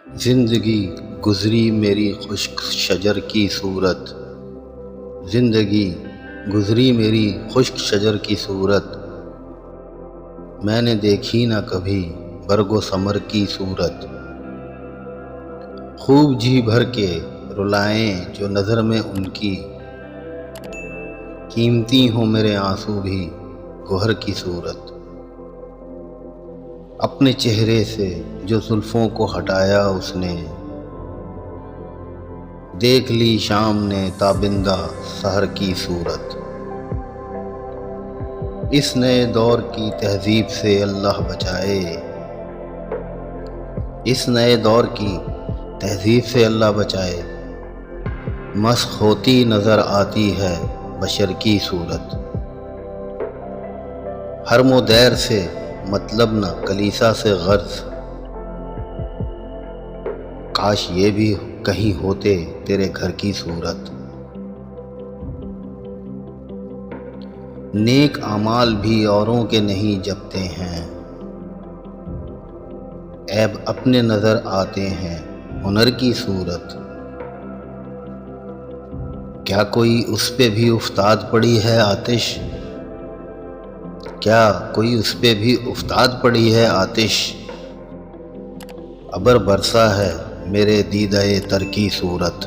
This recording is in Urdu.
زندگی گزری میری خشک شجر کی صورت، زندگی گزری میری خشک شجر کی صورت، میں نے دیکھی نہ کبھی برگ و ثمر کی صورت۔ خوب جی بھر کے رلائیں جو نظر میں ان کی، قیمتی ہوں میرے آنسو بھی گوہر کی صورت۔ اپنے چہرے سے جو زلفوں کو ہٹایا اس نے، دیکھ لی شام نے تابندہ سحر کی صورت۔ اس نئے دور کی تہذیب سے اللہ بچائے، اس نئے دور کی تہذیب سے اللہ بچائے، مسخ ہوتی نظر آتی ہے بشر کی صورت۔ حرم و دیر سے مطلب نہ کلیسا سے غرض، کاش یہ بھی کہیں ہوتے تیرے گھر کی صورت۔ نیک اعمال بھی اوروں کے نہیں جپتے ہیں، عیب اپنے نظر آتے ہیں ہنر کی صورت۔ کیا کوئی اس پہ بھی افتاد پڑی ہے آتش، کیا کوئی اس پہ بھی افتاد پڑی ہے آتش، ابر برسا ہے میرے دیدہ تر کی صورت۔